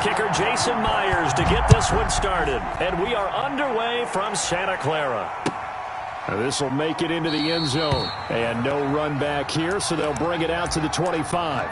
Kicker Jason Myers to get this one started. And we are underway from Santa Clara. This will make it into the end zone. And no run back here, so they'll bring it out to the 25.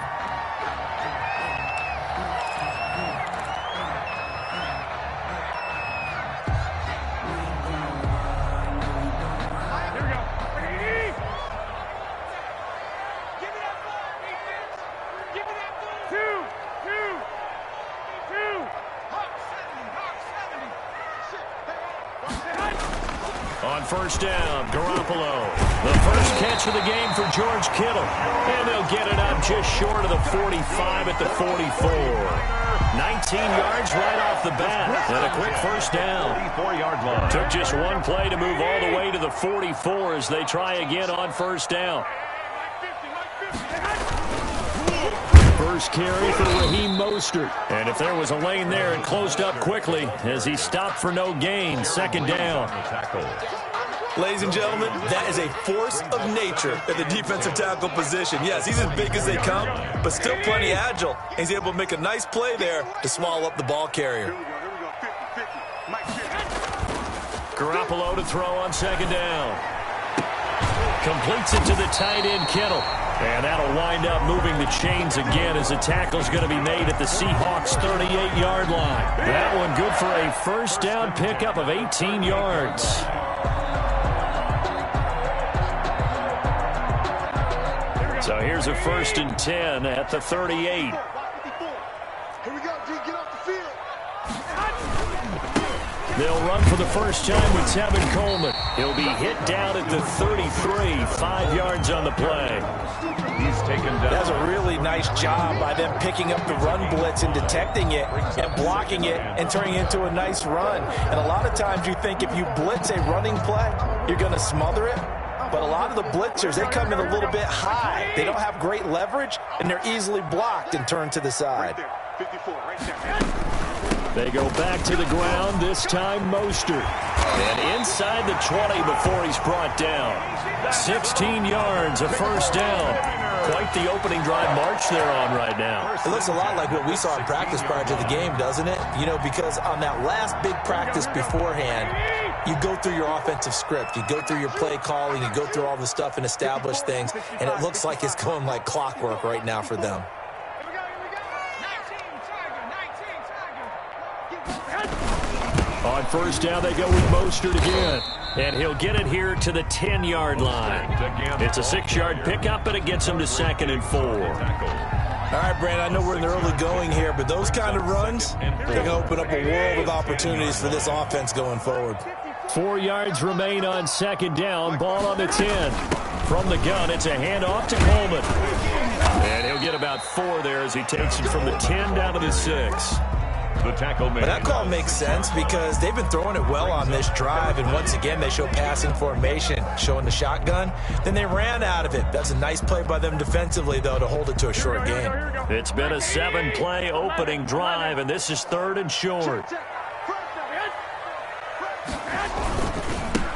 On first down, Garoppolo. The first catch of the game for George Kittle. And they'll get it up just short of the 45 at the 44. 19 yards right off the bat. And a quick first down. 44-yard line. Took just one play to move all the way to the 44 as they try again on first down. First carry for Raheem Mostert. And if there was a lane there, it closed up quickly as he stopped for no gain. Second down. Ladies and gentlemen, that is a force of nature at the defensive tackle position. Yes, he's as big as they come, but still plenty agile. He's able to make a nice play there to swallow up the ball carrier. Garoppolo to throw on second down. Completes it to the tight end, Kittle. And that'll wind up moving the chains again as the tackle's going to be made at the Seahawks 38-yard line. That one good for a first down pickup of 18 yards. So here's a 1st and 10 at the 38. Here we go, D. Get off the field. They'll run for the first time with Tevin Coleman. He'll be hit down at the 33, 5 yards on the play. He's taken down. That's a really nice job by them picking up the run blitz and detecting it and blocking it and turning it into a nice run. And a lot of times you think if you blitz a running play, you're going to smother it. But a lot of the blitzers, they come in a little bit high. They don't have great leverage, and they're easily blocked and turned to the side. Right there, 54, right there. They go back to the ground, this time Mostert. And inside the 20 before he's brought down. 16 yards, a first down. Quite the opening drive march they're on right now. It looks a lot like what we saw in practice prior to the game, doesn't it? You know, because on that last big practice beforehand, you go through your offensive script. You go through your play calling. You go through all the stuff and establish things. And it looks like it's going like clockwork right now for them. On first down, they go with Mostert again. And he'll get it here to the 10-yard line. It's a 6-yard pickup, but it gets him to 2nd and 4. All right, Brandon, I know we're in the early going here, but those kind of runs, they're going to open up a world of opportunities for this offense going forward. 4 yards remain on 2nd down. Ball on the 10. From the gun, it's a handoff to Coleman. And he'll get about 4 there as he takes it from the 10 down to the 6. The tackle made. But that call makes sense because they've been throwing it well on this drive, and once again they show passing formation, showing the shotgun. Then they ran out of it. That's a nice play by them defensively, though, to hold it to a short game. It's been a 7-play opening drive, and this is 3rd and short.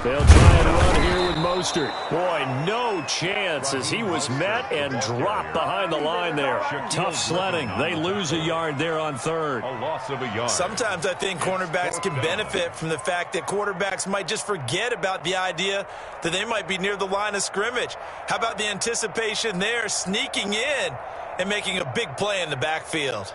They'll try and run here with Mostert. Boy, no chance as he was met and dropped behind the line there. Tough sledding. They lose a yard there on 3rd. A loss of a yard. Sometimes I think cornerbacks can benefit from the fact that quarterbacks might just forget about the idea that they might be near the line of scrimmage. How about the anticipation there, sneaking in and making a big play in the backfield?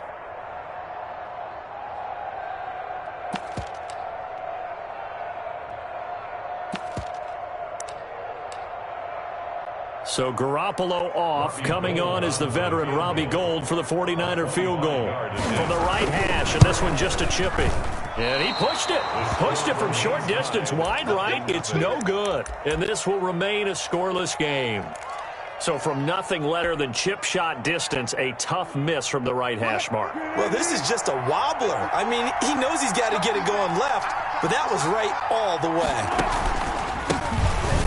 So Garoppolo off. Coming on is the veteran Robbie Gould for the 49er field goal. From the right hash, and this one just a chippy. And he pushed it. Pushed it from short distance, wide right. It's no good. And this will remain a scoreless game. So from nothing better than chip shot distance, a tough miss from the right hash mark. Well, this is just a wobbler. I mean, he knows he's got to get it going left, but that was right all the way.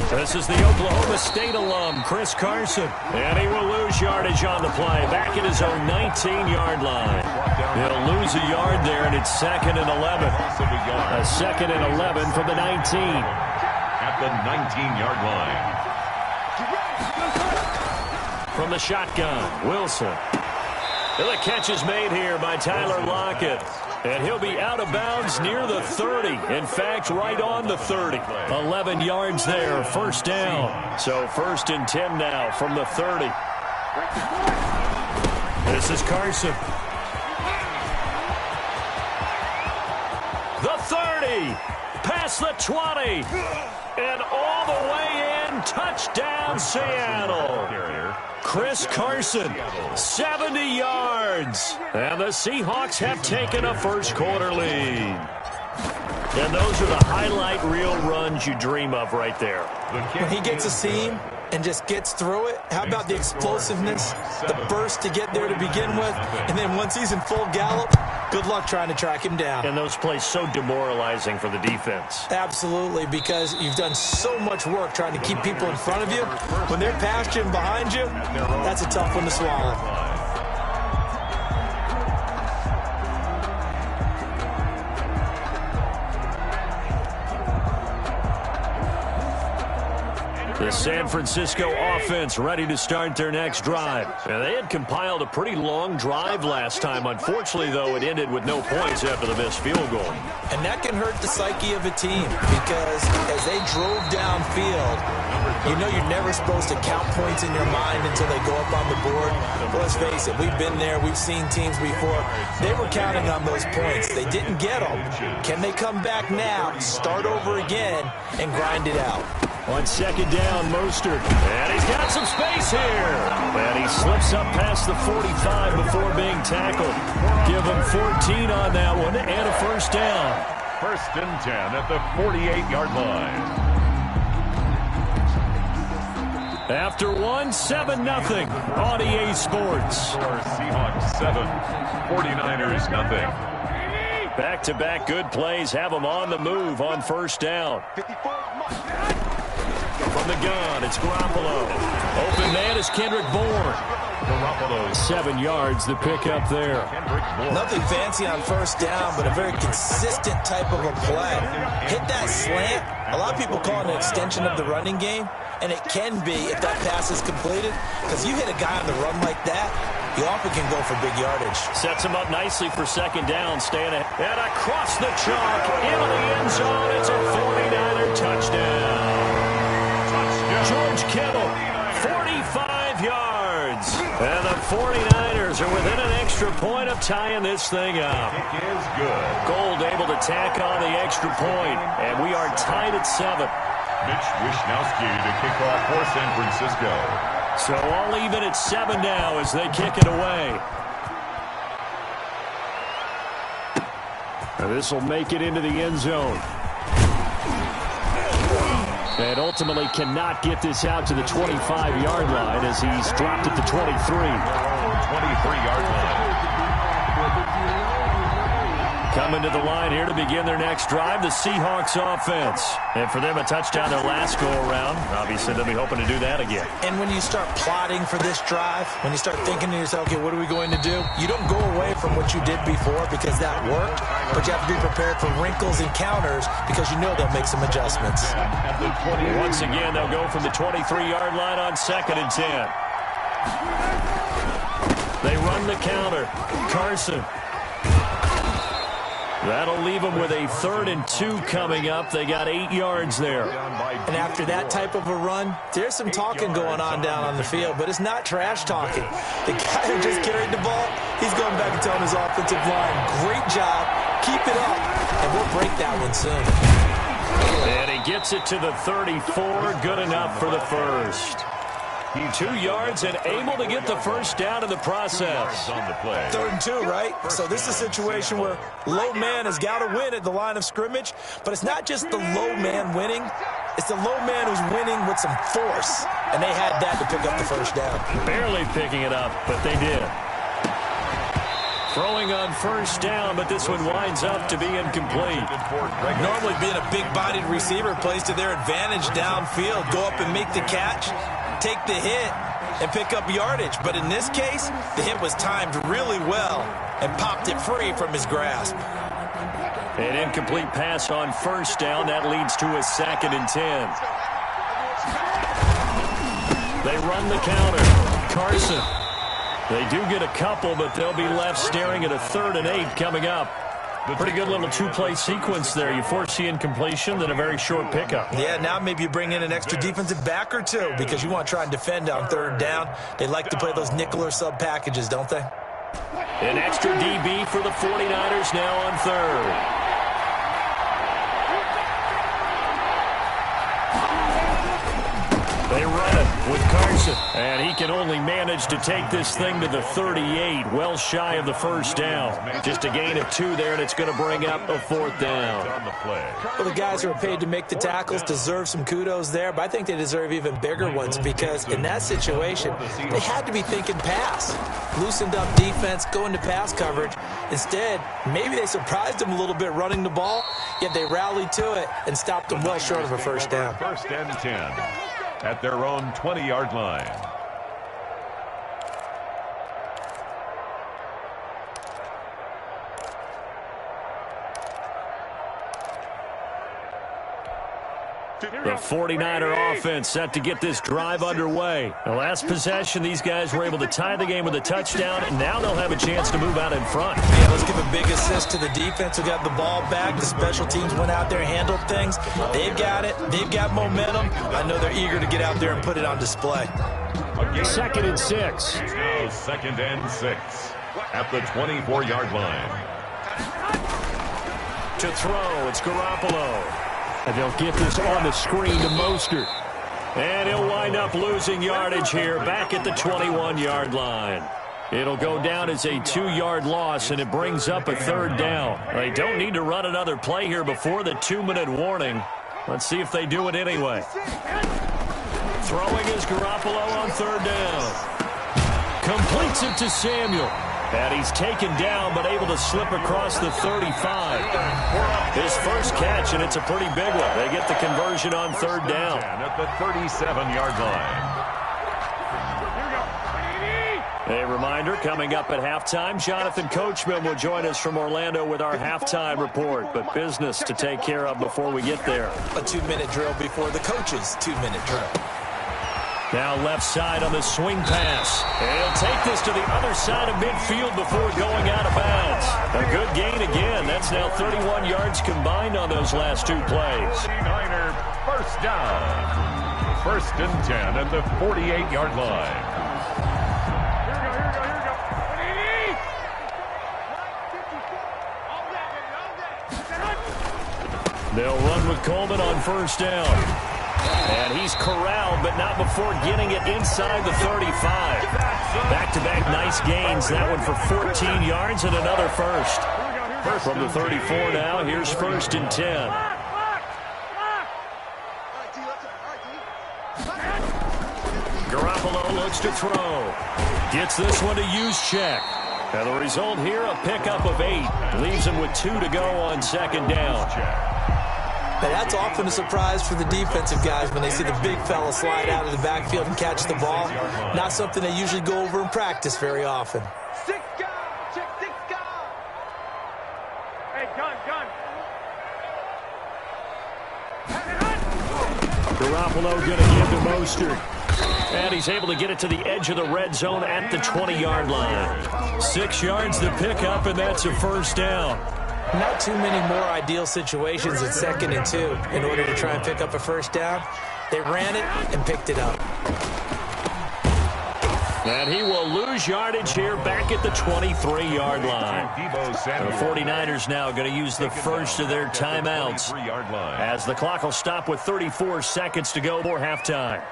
This is the Oklahoma State alum, Chris Carson. And he will lose yardage on the play, back at his own 19-yard line. He'll lose a yard there, and it's 2nd and 11. A 2nd and 11 from the 19. At the 19-yard line. From the shotgun, Wilson. And the catch is made here by Tyler Lockett. And he'll be out of bounds near the 30. In fact, right on the 30. 11 yards there, first down. So 1st and 10 now from the 30. This is Carson. The 30. Past the 20. And all the way in. Touchdown, Seattle. Chris Carson, 70 yards. And the Seahawks have taken a first-quarter lead. And those are the highlight reel runs you dream of right there. When he gets a seam and just gets through it, how about the explosiveness, the burst to get there to begin with, and then once he's in full gallop, good luck trying to track him down. And those plays so demoralizing for the defense. Absolutely, because you've done so much work trying to keep people in front of you. When they're past you and behind you, that's a tough one to swallow. The San Francisco offense ready to start their next drive. And they had compiled a pretty long drive last time. Unfortunately, though, it ended with no points after the missed field goal. And that can hurt the psyche of a team because as they drove downfield, you know you're never supposed to count points in your mind until they go up on the board. But let's face it, we've been there. We've seen teams before. They were counting on those points. They didn't get them. Can they come back now, start over again, and grind it out? On second down, Mostert. And he's got some space here. And he slips up past the 45 before being tackled. Give him 14 on that one and a first down. 1st and 10 at the 48-yard line. After one, 7-0 on EA Sports. Seahawks 7, 49ers nothing. Back-to-back good plays have them on the move on first down. From the gun, it's Garoppolo. Open man is Kendrick Bourne. Garoppolo, 7 yards, the pickup there. Nothing fancy on first down, but a very consistent type of a play. Hit that slant. A lot of people call it an extension of the running game, and it can be if that pass is completed, because you hit a guy on the run like that, he often can go for big yardage. Sets him up nicely for second down, staying ahead. And across the chalk, into the end zone, it's a 49er touchdown. George Kittle, 45 yards. And the 49ers are within an extra point of tying this thing up. Kick is good. Gold able to tack on the extra point, and we are tied at 7. Mitch Wishnowsky to kick off for San Francisco. So all even at 7 now as they kick it away. This will make it into the end zone. And ultimately cannot get this out to the 25-yard line as he's dropped at the 23. 23-yard line. Coming to the line here to begin their next drive, the Seahawks offense. And for them, a touchdown their last go-around. Obviously, they'll be hoping to do that again. And when you start plotting for this drive, when you start thinking to yourself, okay, what are we going to do? You don't go away from what you did before because that worked, but you have to be prepared for wrinkles and counters because you know they'll make some adjustments. Once again, they'll go from the 23-yard line on 2nd and 10. They run the counter. Carson. That'll leave them with a 3rd and 2 coming up. They got 8 yards there. And after that type of a run, there's some talking going on down on the field, but it's not trash talking. The guy who just carried the ball, he's going back and telling his offensive line, great job, keep it up, and we'll break that one soon. And he gets it to the 34, good enough for the first. 2 yards and able to get the first down in the process. On the play. 3rd and 2, right? So this is a situation where low man has got to win at the line of scrimmage, but it's not just the low man winning. It's the low man who's winning with some force, and they had that to pick up the first down. Barely picking it up, but they did. Throwing on first down, but this one winds up to be incomplete. Normally being a big-bodied receiver plays to their advantage downfield. Go up and make the catch, take the hit, and pick up yardage. But in this case, the hit was timed really well and popped it free from his grasp. An incomplete pass on first down. That leads to a 2nd and 10. They run the counter. Carson. They do get a couple, but they'll be left staring at a 3rd and 8 coming up. Pretty good little two-play sequence there. You force the incompletion, then a very short pickup. Yeah, now maybe you bring in an extra defensive back or two because you want to try and defend on 3rd down. They like to play those nickel or sub packages, don't they? An extra DB for the 49ers now on 3rd. They run it with Carson, and he can only manage to take this thing to the 38, well shy of the 1st down. Just a gain of 2 there, and it's going to bring up a 4th down. Well, the guys who are paid to make the tackles deserve some kudos there, but I think they deserve even bigger ones because in that situation, they had to be thinking pass. Loosened up defense, going to pass coverage. Instead, maybe they surprised them a little bit running the ball, yet they rallied to it and stopped them well short of a 1st down. 1st and 10. At their own 20-yard line. The 49er offense set to get this drive underway. The last possession, these guys were able to tie the game with a touchdown, and now they'll have a chance to move out in front. Yeah, let's give a big assist to the defense who got the ball back. The special teams went out there and handled things. They've got it. They've got momentum. I know they're eager to get out there and put it on display. 2nd and 6. Now 2nd and 6 at the 24-yard line. To throw, it's Garoppolo. And they'll get this on the screen to Mostert. And he'll wind up losing yardage here back at the 21-yard line. It'll go down as a 2-yard loss, and it brings up a 3rd down. They don't need to run another play here before the 2-minute warning. Let's see if they do it anyway. Throwing is Garoppolo on 3rd down. Completes it to Samuel. And he's taken down, but able to slip across the 35. His first catch, and it's a pretty big one. They get the conversion on 3rd down. At the 37-yard line. A reminder, coming up at halftime, Jonathan Coachman will join us from Orlando with our halftime report. But business to take care of before we get there. A 2-minute drill before the coach's 2-minute drill. Now left side on the swing pass. And he'll take this to the other side of midfield before going out of bounds. A good gain again. That's now 31 yards combined on those last 2 plays. 49er 1st down. 1st and 10 at the 48-yard line. They'll run with Coleman on 1st down. And he's corralled, but not before getting it inside the 35. Back-to-back nice gains. That one for 14 yards and another first. From the 34 now, here's 1st and 10. Garoppolo looks to throw. Gets this one to Juszczyk. And the result here, a pickup of 8. Leaves him with 2 to go on 2nd down. But that's often a surprise for the defensive guys when they see the big fella slide out of the backfield and catch the ball. Not something they usually go over in practice very often. Garoppolo going to give to Mostert. And he's able to get it to the edge of the red zone at the 20-yard line. 6 yards to pick up, and that's a 1st down. Not too many more ideal situations at 2nd and 2 in order to try and pick up a 1st down. They ran it and picked it up. And he will lose yardage here back at the 23-yard line. The 49ers now going to use the first of their timeouts as the clock will stop with 34 seconds to go before halftime.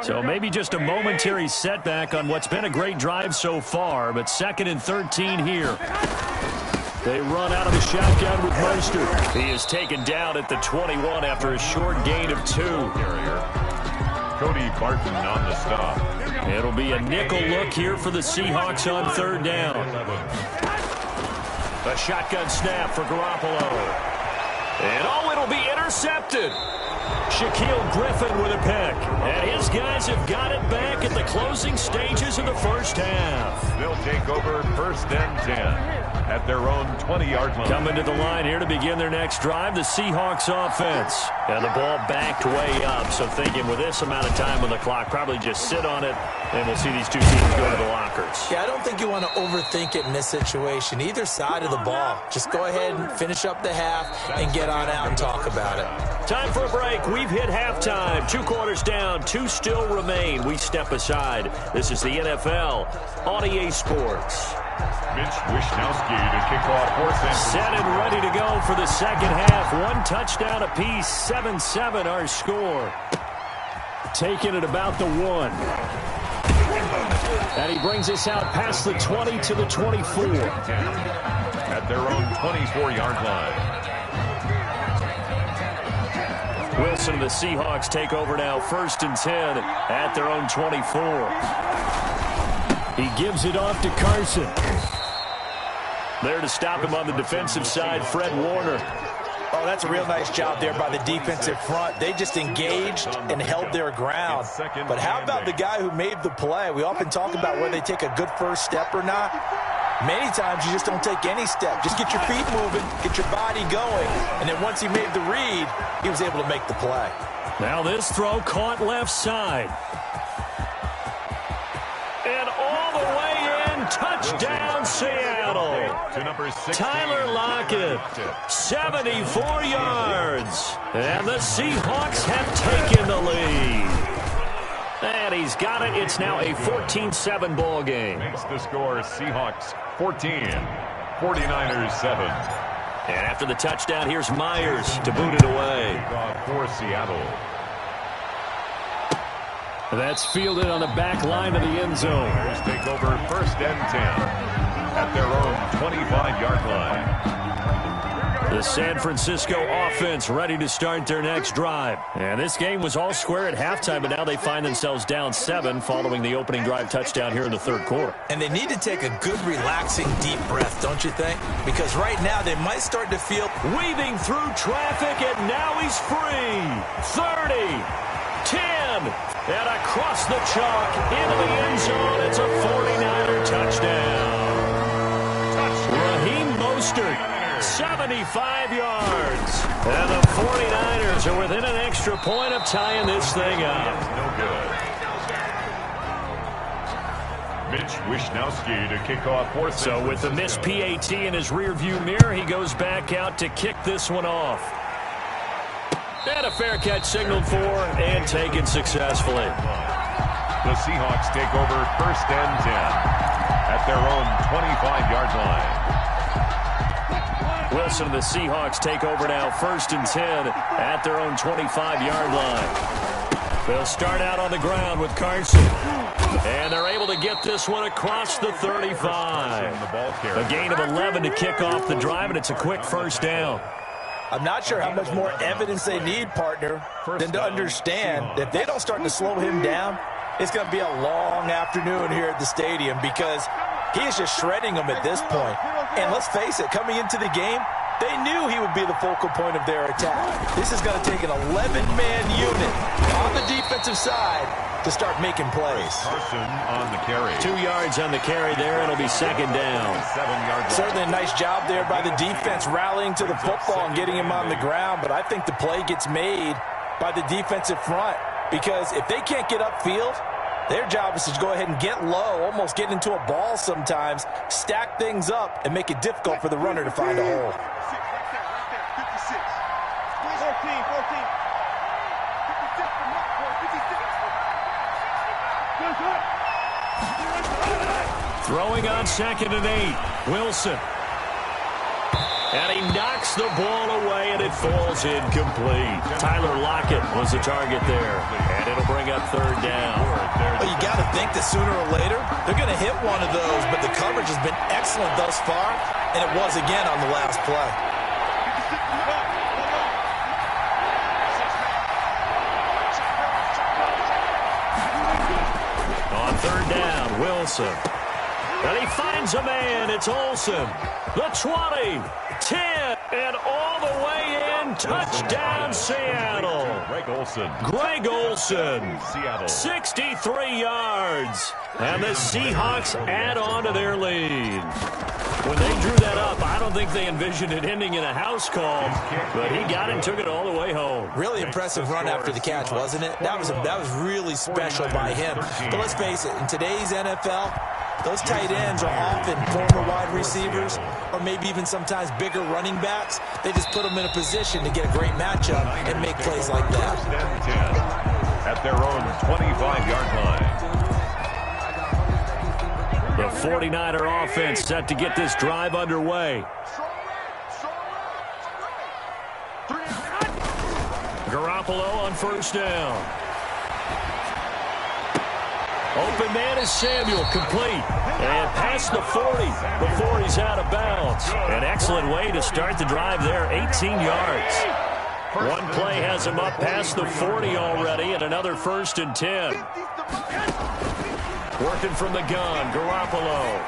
So maybe just a momentary setback on what's been a great drive so far, but 2nd and 13 here. They run out of the shotgun with Mostert. He is taken down at the 21 after a short gain of 2. Cody Barton on the stop. It'll be a nickel look here for the Seahawks on 3rd down. The shotgun snap for Garoppolo. And it'll be intercepted. Shaquille Griffin with a pick. And his guys have got it back at the closing stages of the first half. They'll take over 1st and 10 at their own 20-yard line. Coming to the line here to begin their next drive, the Seahawks offense. And the ball backed way up, so thinking with this amount of time on the clock, probably just sit on it, and we'll see these two teams go to the lockers. Yeah, I don't think you want to overthink it in this situation. Either side of the ball. Just go ahead and finish up the half and get on out and talk about it. Time for a break. We've hit halftime. 2 quarters down. 2 still remain. We step aside. This is the NFL on EA Sports. Mitch Wishnowsky to kick off for San Francisco. Set and ready to go for the second half. 1 touchdown apiece. 7-7 our score. Taking it about the 1. And he brings us out past the 20 to the 24. At their own 24-yard line. Wilson and the Seahawks take over now, 1st and 10 at their own 24. He gives it off to Carson. There to stop him on the defensive side, Fred Warner. Oh, that's a real nice job there by the defensive front. They just engaged and held their ground. But how about the guy who made the play? We often talk about whether they take a good first step or not. Many times you just don't take any step. Just get your feet moving, get your body going, and then once he made the read, he was able to make the play. Now this throw caught left side. And all the way in, touchdown Seattle. Tyler Lockett, 74 yards. And the Seahawks have taken the lead. And he's got it. It's now a 14-7 ball game. Makes the score Seahawks 14, 49ers 7. And after the touchdown, here's Myers to boot it away. For Seattle. That's fielded on the back line of the end zone. Bears take over 1st and 10 at their own 25-yard line. The San Francisco offense ready to start their next drive. And this game was all square at halftime, but now they find themselves down 7 following the opening drive touchdown here in the 3rd quarter. And they need to take a good, relaxing, deep breath, don't you think? Because right now they might start to feel... Weaving through traffic, and now he's free. 30, 10, and across the chalk into the end zone. It's a 49er touchdown. Raheem Mostert. 75 yards. And the 49ers are within an extra point of tying this thing up. No good. Mitch Wishnowsky to kick off for San So with the missed PAT in his rearview mirror, he goes back out to kick this one off. And a fair catch signaled for and taken successfully. The Seahawks take over 1st and 10 at their own 25-yard line. Wilson and the Seahawks take over now, 1st and 10 at their own 25-yard line. They'll start out on the ground with Carson. And they're able to get this one across the 35. A gain of 11 to kick off the drive, and it's a quick 1st down. I'm not sure how much more evidence they need, partner, than to understand that if they don't start to slow him down, it's going to be a long afternoon here at the stadium because he is just shredding them at this point. And let's face it, coming into the game, they knew he would be the focal point of their attack. This is going to take an 11-man unit on the defensive side to start making plays. Carson on the carry. 2 yards on the carry there. It'll be 2nd down. 7 yards. Certainly a nice job there by the defense rallying to the football and getting him on the ground. But I think the play gets made by the defensive front because if they can't get upfield, their job is to go ahead and get low, almost get into a ball sometimes, stack things up, and make it difficult for the runner to find a hole. 14. Throwing on 2nd and 8. Wilson. And he knocks the ball away, and it falls incomplete. Tyler Lockett was the target there, and it'll bring up 3rd down. Well, you got to think that sooner or later, they're going to hit one of those, but the coverage has been excellent thus far, and it was again on the last play. On 3rd down, Wilson. And he finds a man. It's Olsen. The 20, 10, and all the way in. in. Touchdown, Seattle. Greg Olsen. 63 yards. And the Seahawks add on to their lead. When they drew that up, I don't think they envisioned it ending in a house call, but he got it and took it all the way home. Really impressive run after the catch, wasn't it? That was really special by him. But let's face it, in today's NFL, those tight ends are often former wide receivers or maybe even sometimes bigger running backs. They just put them in a position to get a great matchup and make plays like that. At their own 25-yard line. The 49er offense set to get this drive underway. Garoppolo on first down. Open man is Samuel, complete. And past the 40 before he's out of bounds. An excellent way to start the drive there, 18 yards. One play has him up past the 40 already, and another 1st and 10. Working from the gun, Garoppolo.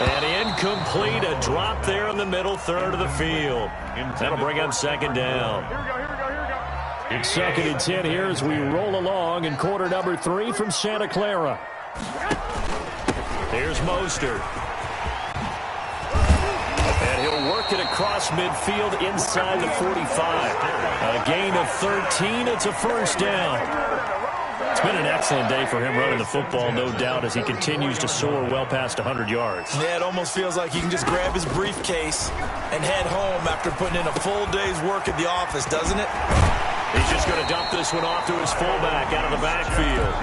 And incomplete, a drop there in the middle third of the field. That'll bring up 2nd down. It's 2nd and 10 here as we roll along in quarter number 3 from Santa Clara. Here's Mostert. And he'll work it across midfield inside the 45. A gain of 13, it's a 1st down. It's been an excellent day for him running the football, no doubt, as he continues to soar well past 100 yards. Yeah, it almost feels like he can just grab his briefcase and head home after putting in a full day's work at the office, doesn't it? He's just going to dump this one off to his fullback out of the backfield.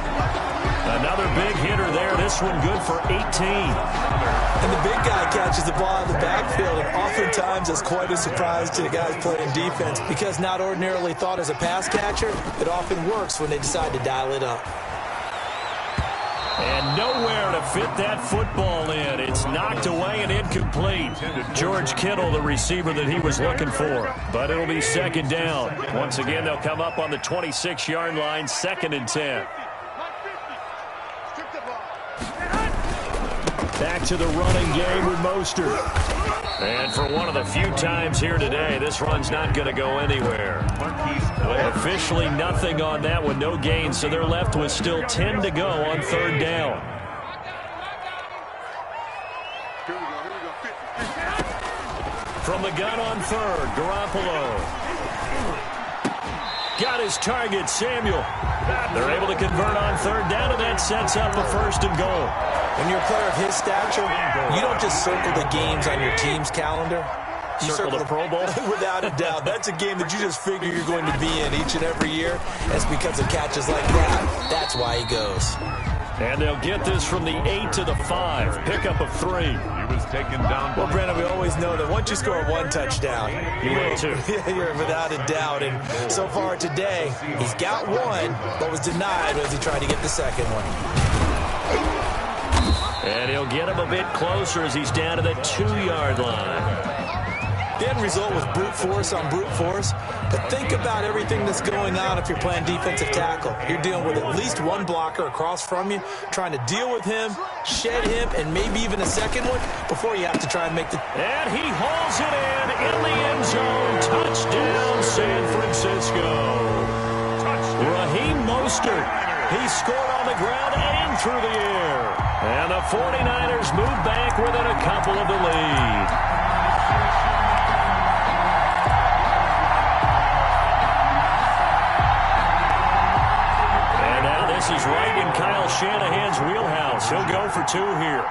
Another big hitter there. This one good for 18. And the big guy catches the ball in the backfield, and oftentimes it's quite a surprise to the guys playing defense because not ordinarily thought as a pass catcher, it often works when they decide to dial it up. And nowhere to fit that football in. It's knocked away and incomplete. George Kittle, the receiver that he was looking for. But it'll be 2nd down. Once again, they'll come up on the 26-yard line, 2nd and 10. Back to the running game with Mostert. And for one of the few times here today, this run's not going to go anywhere. Officially nothing on that one, no gain, so they're left with still 10 to go on 3rd down. From the gun on 3rd, Garoppolo. Got his target, Samuel. They're able to convert on 3rd down, and that sets up a 1st and goal. When you're a player of his stature, you don't just circle the games on your team's calendar. You circle the Pro Bowl? Without a doubt. That's a game that you just figure you're going to be in each and every year. That's because of catches like that. That's why he goes. And they'll get this from the 8 to the 5. Pickup of 3. He was taken down. Well, Brandon, we always know that once you score 1 touchdown, you will too. You're without a doubt. And so far today, he's got 1, but was denied as he tried to get the 2nd one. And he'll get him a bit closer as he's down to the 2-yard line. The end result was brute force on brute force. But think about everything that's going on if you're playing defensive tackle. You're dealing with at least 1 blocker across from you, trying to deal with him, shed him, and maybe even a 2nd one before you have to try and make the... And he hauls it in the end zone. Touchdown, San Francisco. Raheem Mostert. He scored on the ground and through the air. And the 49ers move back within a couple of the lead. And now this is right in Kyle Shanahan's wheelhouse. He'll go for 2 here.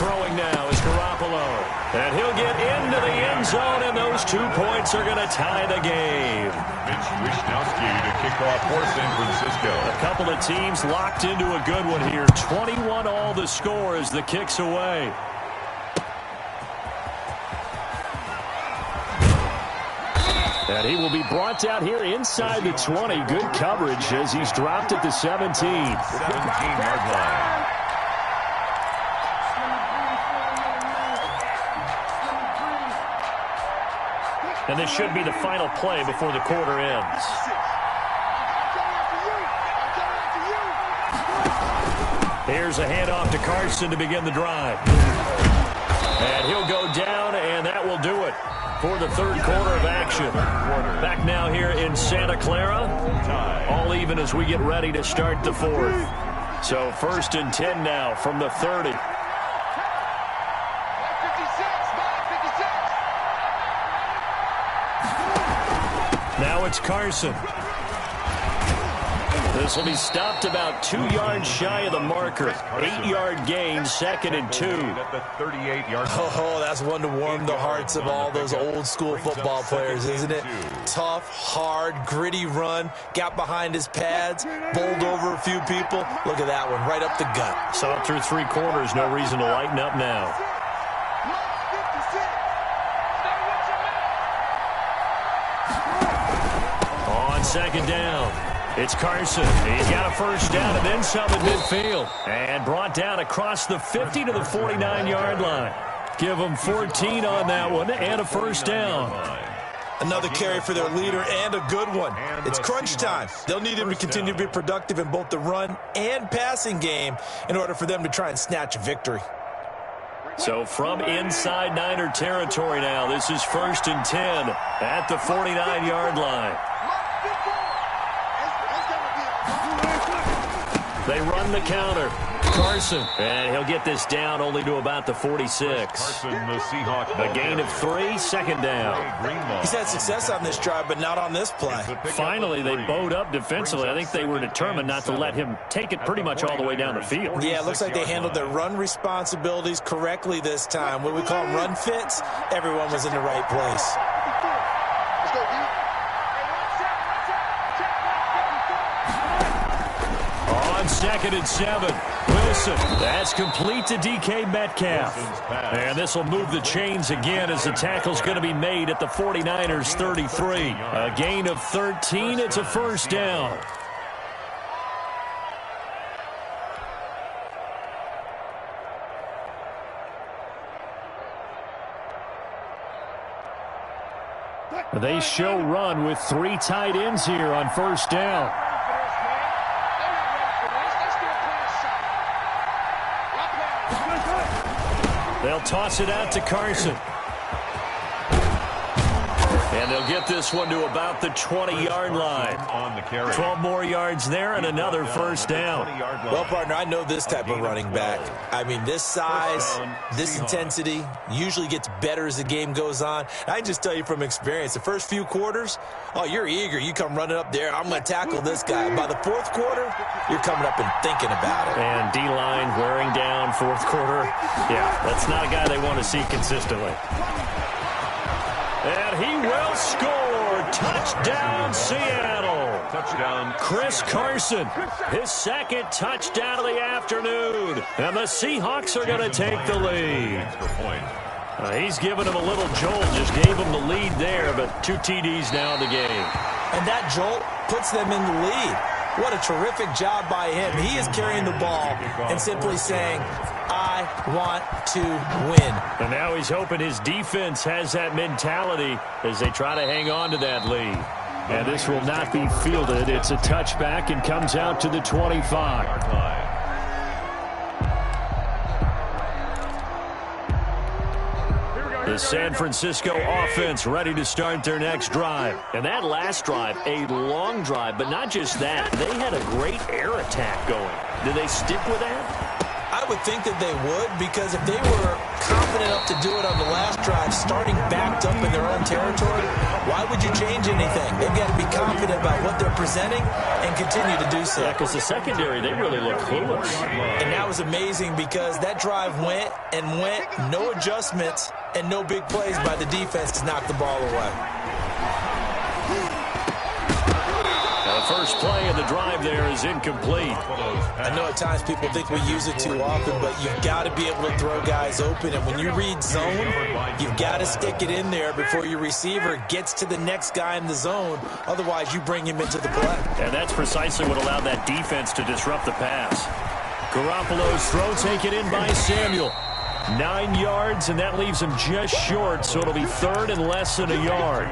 Throwing now is Garoppolo. And he'll get into the end zone, and those 2 points are going to tie the game. Mitch Wishnowsky to kick off for San Francisco. A couple of teams locked into a good one here. 21 all the score as the kick's away. And he will be brought down here inside the 20. Good coverage as he's dropped at the 17. 17-yard line. And this should be the final play before the quarter ends. Here's a handoff to Carson to begin the drive. And he'll go down, and that will do it for the third quarter of action. Back now here in Santa Clara. All even as we get ready to start the fourth. So 1st and 10 now from the 30. Now it's Carson. This will be stopped about 2 yards shy of the marker. 8-yard gain, 2nd and 2. Oh, that's one to warm the hearts of all those old-school football players, isn't it? Tough, hard, gritty run. Got behind his pads, bowled over a few people. Look at that one, right up the gut. So through 3 quarters, no reason to lighten up now. On 2nd down. It's Carson. He's got a first down and then some at midfield. And brought down across the 50 to the 49-yard line. Give them 14 on that one and a first down. Another carry for their leader and a good one. It's crunch time. They'll need him to continue to be productive in both the run and passing game in order for them to try and snatch a victory. So from inside Niner territory now, this is 1st and 10 at the 49-yard line. They run the counter. Carson. And he'll get this down only to about the 46. A gain of 3, 2nd down. He's had success on this drive, but not on this play. Finally, they bowed up defensively. I think they were determined not to let him take it pretty much all the way down the field. Yeah, it looks like they handled their run responsibilities correctly this time. What we call run fits, everyone was in the right place. On 2nd and 7, Wilson. That's complete to DK Metcalf. And this will move the chains again as the tackle's going to be made at the 49ers 33. A gain of 13. It's a first down. They show run with 3 tight ends here on first down. They'll toss it out to Carson. And they'll get this one to about the 20-yard line. 12 more yards there and another first down. Well, partner, I know this type of running back. I mean, this size, this intensity usually gets better as the game goes on. I can just tell you from experience, the first few quarters, oh, you're eager. You come running up there, I'm going to tackle this guy. By the 4th quarter, you're coming up and thinking about it. And D-line wearing down 4th quarter. Yeah, that's not a guy they want to see consistently. And he will score. Touchdown, Seattle. Touchdown. Chris Carson, his 2nd touchdown of the afternoon. And the Seahawks are going to take the lead. He's given him a little jolt, just gave him the lead there, but 2 TDs now in the game. And that jolt puts them in the lead. What a terrific job by him. He is carrying the ball and simply saying, I want to win. And now he's hoping his defense has that mentality as they try to hang on to that lead. And this will not be fielded. It's a touchback and comes out to the 25. The San Francisco offense ready to start their next drive. And that last drive, a long drive, but not just that. They had a great air attack going. Did they stick with that? I would think that they would, because if they were confident enough to do it on the last drive, starting backed up in their own territory, why would you change anything? They've got to be confident about what they're presenting and continue to do so. Yeah, because the secondary, they really look clueless. And that was amazing because that drive went and went, no adjustments, and no big plays by the defense to knock the ball away. The first play of the drive there is incomplete. I know at times people think we use it too often, but you've got to be able to throw guys open. And when you read zone, you've got to stick it in there before your receiver gets to the next guy in the zone. Otherwise, you bring him into the play. And that's precisely what allowed that defense to disrupt the pass. Garoppolo's throw taken in by Samuel. 9 yards, and that leaves him just short, so it'll be third and less than a yard.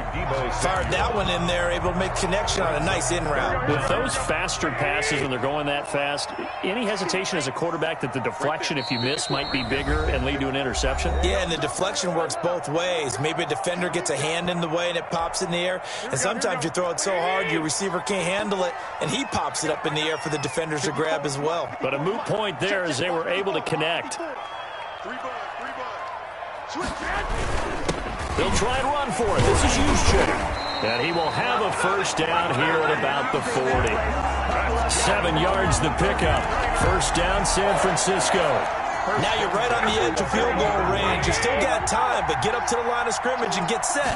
Fired that one in there, able to make connection on a nice in route. With those faster passes when they're going that fast, any hesitation as a quarterback that the deflection, if you miss, might be bigger and lead to an interception? Yeah, and the deflection works both ways. Maybe a defender gets a hand in the way and it pops in the air, and sometimes you throw it so hard your receiver can't handle it, and he pops it up in the air for the defenders to grab as well. But a moot point there as they were able to connect. They'll try and run for it. This is Juszczyk. And he will have a first down here at about the 40. 7 yards the pickup. First down, San Francisco. Now you're right on the edge of field goal range. You still got time, but get up to the line of scrimmage and get set.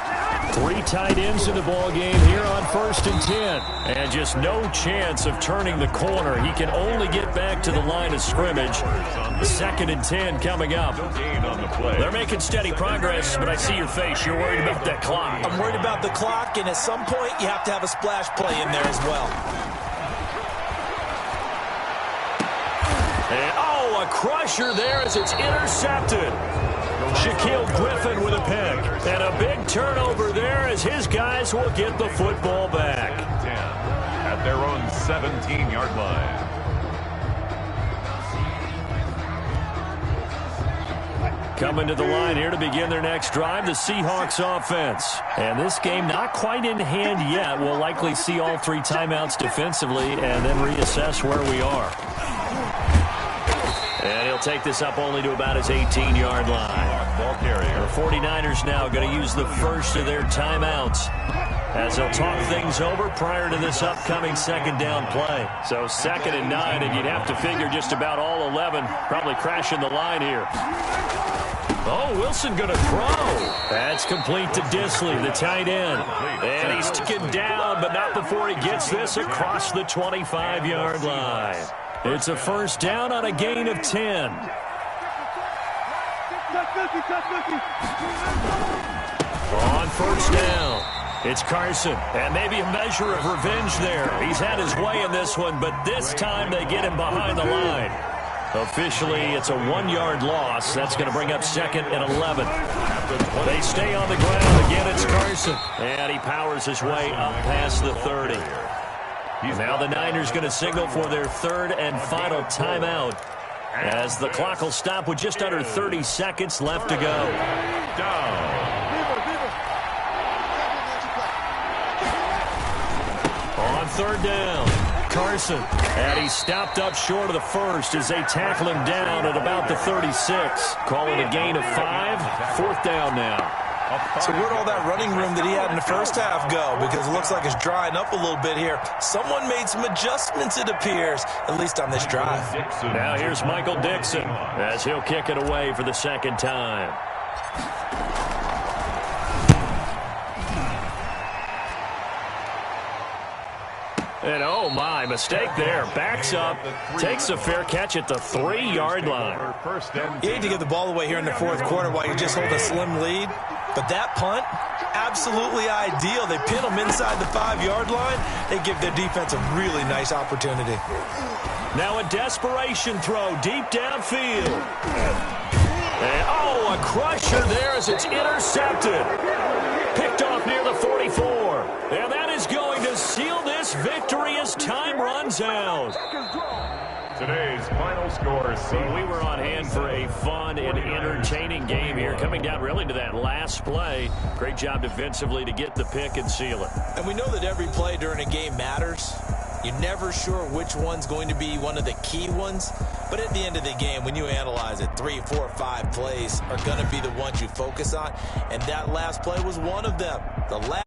3 tight ends in the ball game here on 1st and 10. And just no chance of turning the corner. He can only get back to the line of scrimmage. 2nd and 10 coming up. They're making steady progress, but I see your face. You're worried about that clock. I'm worried about the clock, and at some point you have to have a splash play in there as well. And, a crusher there as it's intercepted. Shaquille Griffin with a pick. And a big turnover there as his guys will get the football back. 10 at their own 17-yard line. Coming to the line here to begin their next drive, the Seahawks offense. And this game not quite in hand yet. We'll likely see all 3 timeouts defensively and then reassess where we are. And he'll take this up only to about his 18-yard line. Ball carrier. The 49ers now going to use the first of their timeouts as they'll talk things over prior to this upcoming 2nd down play. So 2nd and 9, and you'd have to figure just about all 11 probably crashing the line here. Oh, Wilson going to throw. That's complete to Disley, the tight end. And he's taken down, but not before he gets this across the 25-yard line. It's a first down on a gain of 10. On first down, it's Carson. And maybe a measure of revenge there. He's had his way in this one, but this time they get him behind the line. Officially, it's a 1-yard loss. That's going to bring up 2nd and 11. They stay on the ground. Again, it's Carson. And he powers his way up past the 30. Now the Niners going to signal for their 3rd and final timeout as the clock will stop with just under 30 seconds left to go. On 3rd down, Carson. And he's stopped up short of the first as they tackle him down at about the 36. Calling a gain of 5. 4th down now. So where'd all that running room that he had in the first half go? Because it looks like it's drying up a little bit here. Someone made some adjustments, it appears, at least on this drive. Now here's Michael Dixon as he'll kick it away for the 2nd time. And oh my, mistake there. Backs up, takes a fair catch at the 3-yard line. You hate to give the ball away here in the 4th quarter while you just hold a slim lead. But that punt, absolutely ideal. They pin them inside the 5-yard line. They give their defense a really nice opportunity. Now a desperation throw deep downfield. And a crusher there as it's intercepted. Picked off near the 44. And that is going to seal this victory as time runs out. Today's final score. We were on hand for a fun and entertaining game here, coming down really to that last play. Great job defensively to get the pick and seal it. And we know that every play during a game matters. You're never sure which one's going to be one of the key ones. But at the end of the game, when you analyze it, 3, 4, 5 plays are going to be the ones you focus on. And that last play was one of them. The last